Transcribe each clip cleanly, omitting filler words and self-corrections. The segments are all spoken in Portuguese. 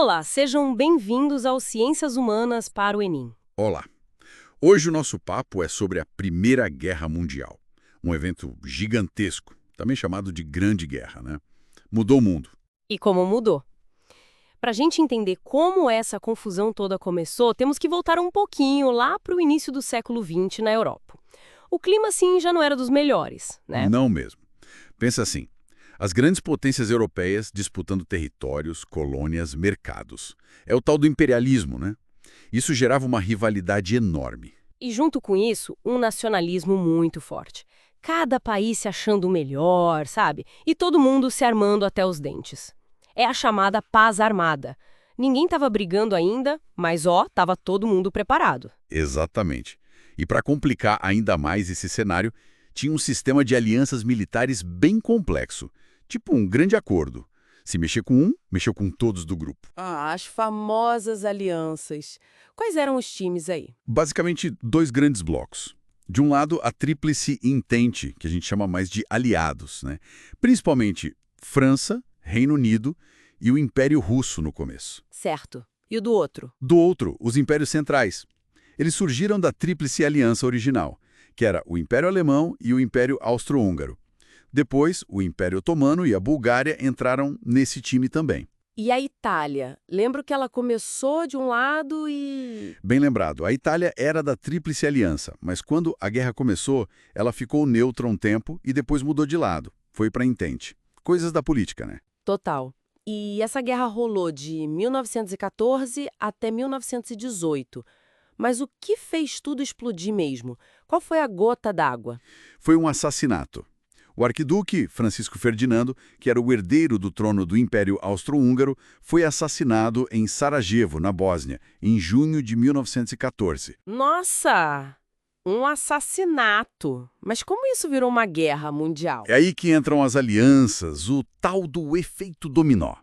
Olá, sejam bem-vindos ao Ciências Humanas para o Enem. Olá! Hoje o nosso papo é sobre a Primeira Guerra Mundial, um evento gigantesco, também chamado de Grande Guerra, né? Mudou o mundo. E como mudou? Para a gente entender como essa confusão toda começou, temos que voltar um pouquinho lá para o início do século XX na Europa. O clima, sim, já não era dos melhores, né? Não mesmo. Pensa assim, as grandes potências europeias disputando territórios, colônias, mercados. É o tal do imperialismo, né? Isso gerava uma rivalidade enorme. E junto com isso, um nacionalismo muito forte. Cada país se achando o melhor, sabe? E todo mundo se armando até os dentes. É a chamada paz armada. Ninguém estava brigando ainda, mas estava todo mundo preparado. Exatamente. E para complicar ainda mais esse cenário, tinha um sistema de alianças militares bem complexo, tipo um grande acordo. Se mexer com um, mexeu com todos do grupo. As famosas alianças. Quais eram os times aí? Basicamente, dois grandes blocos. De um lado, a Tríplice Entente, que a gente chama mais de aliados, né? Principalmente França, Reino Unido e o Império Russo no começo. Certo. E o do outro? Do outro, os Impérios Centrais. Eles surgiram da Tríplice Aliança original, que era o Império Alemão e o Império Austro-Húngaro. Depois, o Império Otomano e a Bulgária entraram nesse time também. E a Itália? Lembro que ela começou de um lado e... Bem lembrado, a Itália era da Tríplice Aliança, mas quando a guerra começou, ela ficou neutra um tempo e depois mudou de lado. Foi para a Entente. Coisas da política, né? Total. E essa guerra rolou de 1914 até 1918. Mas o que fez tudo explodir mesmo? Qual foi a gota d'água? Foi um assassinato. O arquiduque Francisco Ferdinando, que era o herdeiro do trono do Império Austro-Húngaro, foi assassinado em Sarajevo, na Bósnia, em junho de 1914. Nossa! Um assassinato! Mas como isso virou uma guerra mundial? É aí que entram as alianças, o tal do efeito dominó.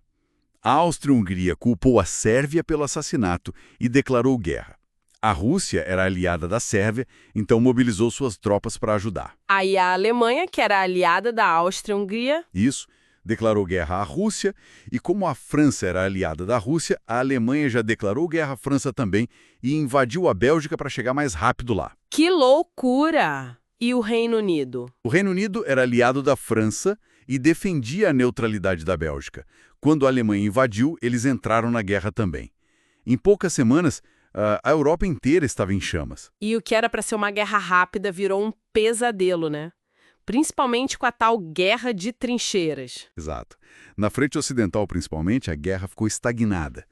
A Áustria-Hungria culpou a Sérvia pelo assassinato e declarou guerra. A Rússia era aliada da Sérvia, então mobilizou suas tropas para ajudar. Aí a Alemanha, que era aliada da Áustria-Hungria... Isso, declarou guerra à Rússia, e como a França era aliada da Rússia, a Alemanha já declarou guerra à França também e invadiu a Bélgica para chegar mais rápido lá. Que loucura! E o Reino Unido? O Reino Unido era aliado da França e defendia a neutralidade da Bélgica. Quando a Alemanha invadiu, eles entraram na guerra também. Em poucas semanas, a Europa inteira estava em chamas. E o que era para ser uma guerra rápida virou um pesadelo, né? Principalmente com a tal guerra de trincheiras. Exato. Na frente ocidental, principalmente, a guerra ficou estagnada.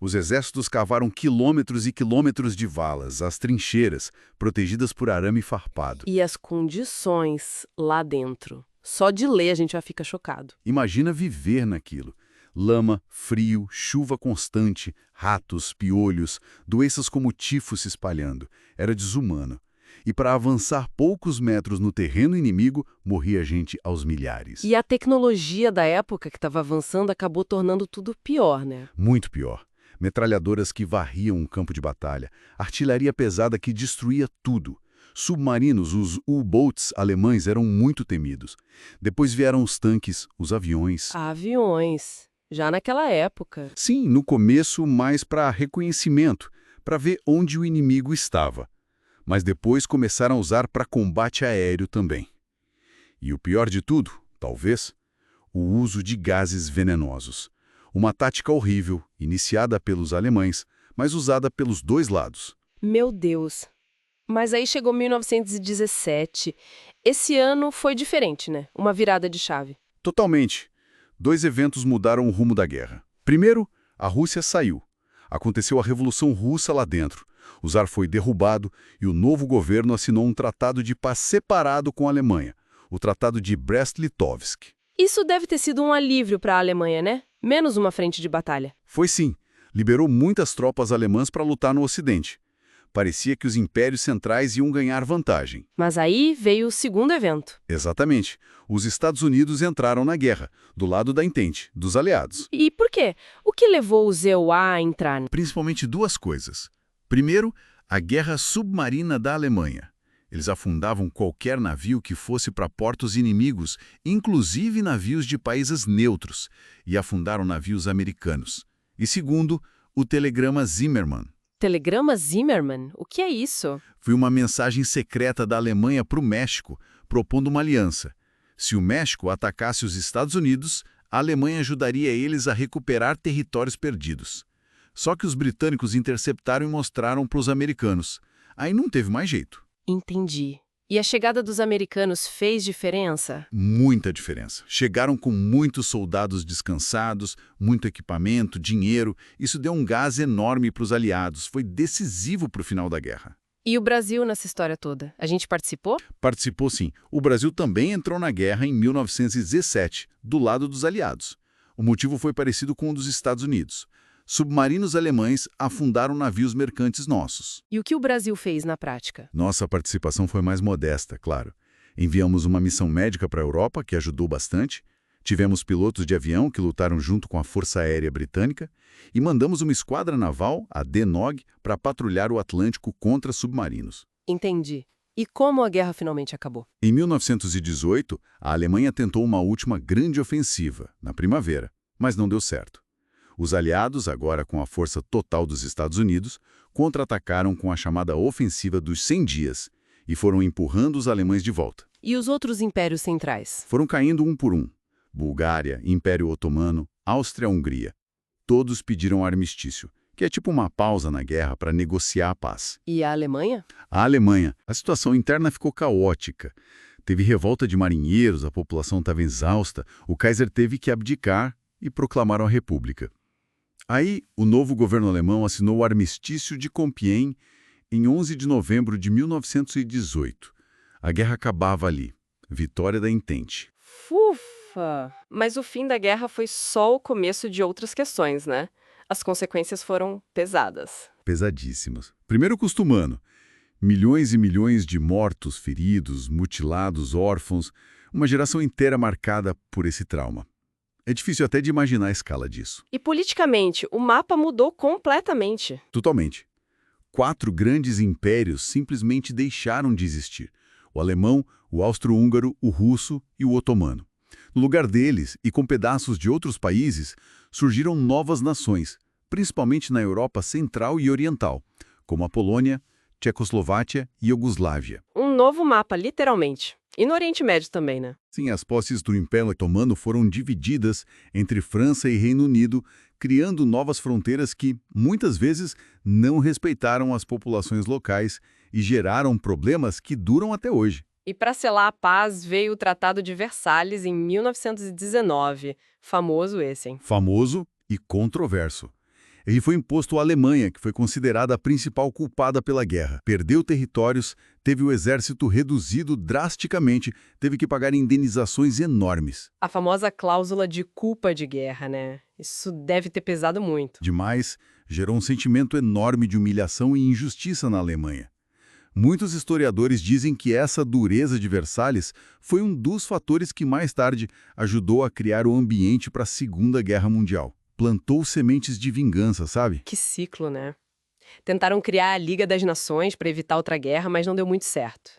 Os exércitos cavaram quilômetros e quilômetros de valas, as trincheiras, protegidas por arame farpado. E as condições lá dentro. Só de ler a gente já fica chocado. Imagina viver naquilo. Lama, frio, chuva constante, ratos, piolhos, doenças como tifo se espalhando. Era desumano. E para avançar poucos metros no terreno inimigo, morria gente aos milhares. E a tecnologia da época que estava avançando acabou tornando tudo pior, né? Muito pior. Metralhadoras que varriam um campo de batalha, artilharia pesada que destruía tudo. Submarinos, os U-boats alemães eram muito temidos. Depois vieram os tanques, os aviões. Aviões. Já naquela época. Sim, no começo mais para reconhecimento, para ver onde o inimigo estava. Mas depois começaram a usar para combate aéreo também. E o pior de tudo, talvez, o uso de gases venenosos. Uma tática horrível, iniciada pelos alemães, mas usada pelos dois lados. Meu Deus. Mas aí chegou 1917. Esse ano foi diferente, né? Uma virada de chave. Totalmente. Dois eventos mudaram o rumo da guerra. Primeiro, a Rússia saiu. Aconteceu a Revolução Russa lá dentro. O czar foi derrubado e o novo governo assinou um tratado de paz separado com a Alemanha, o Tratado de Brest-Litovsk. Isso deve ter sido um alívio para a Alemanha, né? Menos uma frente de batalha. Foi sim. Liberou muitas tropas alemãs para lutar no Ocidente. Parecia que os impérios centrais iam ganhar vantagem. Mas aí veio o segundo evento. Exatamente. Os Estados Unidos entraram na guerra, do lado da Entente, dos aliados. E por quê? O que levou os EUA a entrar? Principalmente duas coisas. Primeiro, a guerra submarina da Alemanha. Eles afundavam qualquer navio que fosse para portos inimigos, inclusive navios de países neutros, e afundaram navios americanos. E segundo, o telegrama Zimmermann. Telegrama Zimmermann? O que é isso? Foi uma mensagem secreta da Alemanha para o México, propondo uma aliança. Se o México atacasse os Estados Unidos, a Alemanha ajudaria eles a recuperar territórios perdidos. Só que os britânicos interceptaram e mostraram para os americanos. Aí não teve mais jeito. Entendi. E a chegada dos americanos fez diferença? Muita diferença. Chegaram com muitos soldados descansados, muito equipamento, dinheiro. Isso deu um gás enorme para os aliados. Foi decisivo para o final da guerra. E o Brasil nessa história toda? A gente participou? Participou sim. O Brasil também entrou na guerra em 1917, do lado dos aliados. O motivo foi parecido com o dos Estados Unidos. Submarinos alemães afundaram navios mercantes nossos. E o que o Brasil fez na prática? Nossa participação foi mais modesta, claro. Enviamos uma missão médica para a Europa, que ajudou bastante. Tivemos pilotos de avião que lutaram junto com a Força Aérea Britânica. E mandamos uma esquadra naval, a DNOG, para patrulhar o Atlântico contra submarinos. Entendi. E como a guerra finalmente acabou? Em 1918, a Alemanha tentou uma última grande ofensiva, na primavera, mas não deu certo. Os aliados, agora com a força total dos Estados Unidos, contra-atacaram com a chamada Ofensiva dos 100 Dias e foram empurrando os alemães de volta. E os outros impérios centrais? Foram caindo um por um. Bulgária, Império Otomano, Áustria-Hungria. Todos pediram armistício, que é tipo uma pausa na guerra para negociar a paz. E a Alemanha? A Alemanha, a situação interna ficou caótica. Teve revolta de marinheiros, a população estava exausta, o Kaiser teve que abdicar e proclamaram a República. Aí, o novo governo alemão assinou o Armistício de Compiègne em 11 de novembro de 1918. A guerra acabava ali. Vitória da Entente. Ufa! Mas o fim da guerra foi só o começo de outras questões, né? As consequências foram pesadas. Pesadíssimas. Primeiro o custo humano. Milhões e milhões de mortos, feridos, mutilados, órfãos. Uma geração inteira marcada por esse trauma. É difícil até de imaginar a escala disso. E politicamente, o mapa mudou completamente. Totalmente. 4 grandes impérios simplesmente deixaram de existir. O alemão, o austro-húngaro, o russo e o otomano. No lugar deles, e com pedaços de outros países, surgiram novas nações, principalmente na Europa Central e Oriental, como a Polônia, Tchecoslováquia e Iugoslávia. Um novo mapa, literalmente. E no Oriente Médio também, né? Sim, as posses do Império Otomano foram divididas entre França e Reino Unido, criando novas fronteiras que, muitas vezes, não respeitaram as populações locais e geraram problemas que duram até hoje. E para selar a paz veio o Tratado de Versalhes em 1919. Famoso esse, hein? Famoso e controverso. Ele foi imposto à Alemanha, que foi considerada a principal culpada pela guerra. Perdeu territórios, teve o exército reduzido drasticamente, teve que pagar indenizações enormes. A famosa cláusula de culpa de guerra, né? Isso deve ter pesado muito. Demais, gerou um sentimento enorme de humilhação e injustiça na Alemanha. Muitos historiadores dizem que essa dureza de Versalhes foi um dos fatores que mais tarde ajudou a criar o ambiente para a Segunda Guerra Mundial. Plantou sementes de vingança, sabe? Que ciclo, né? Tentaram criar a Liga das Nações para evitar outra guerra, mas não deu muito certo.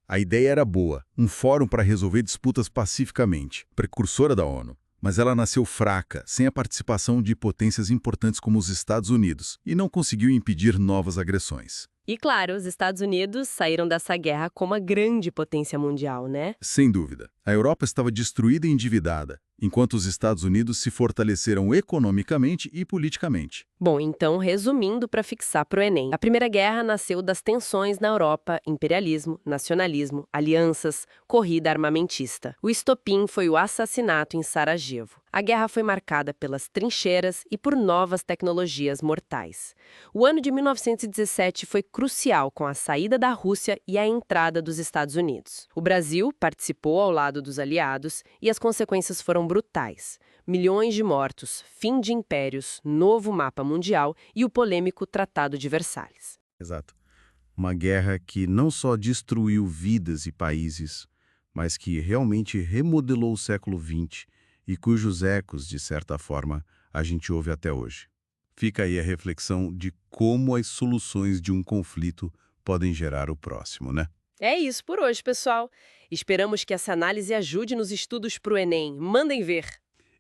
A ideia era boa, um fórum para resolver disputas pacificamente, precursora da ONU. Mas ela nasceu fraca, sem a participação de potências importantes como os Estados Unidos, e não conseguiu impedir novas agressões. E claro, os Estados Unidos saíram dessa guerra como uma grande potência mundial, né? Sem dúvida. A Europa estava destruída e endividada, enquanto os Estados Unidos se fortaleceram economicamente e politicamente. Bom, então, resumindo para fixar pro Enem. A Primeira Guerra nasceu das tensões na Europa, imperialismo, nacionalismo, alianças, corrida armamentista. O estopim foi o assassinato em Sarajevo. A guerra foi marcada pelas trincheiras e por novas tecnologias mortais. O ano de 1917 foi crucial com a saída da Rússia e a entrada dos Estados Unidos. O Brasil participou ao lado dos aliados e as consequências foram brutais. Milhões de mortos, fim de impérios, novo mapa mundial e o polêmico Tratado de Versalhes. Exato. Uma guerra que não só destruiu vidas e países, mas que realmente remodelou o século XX e cujos ecos, de certa forma, a gente ouve até hoje. Fica aí a reflexão de como as soluções de um conflito podem gerar o próximo, né? É isso por hoje, pessoal. Esperamos que essa análise ajude nos estudos para o Enem. Mandem ver!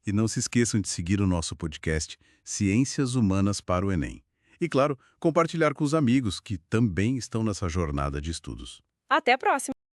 E não se esqueçam de seguir o nosso podcast Ciências Humanas para o Enem. E, claro, compartilhar com os amigos que também estão nessa jornada de estudos. Até a próxima!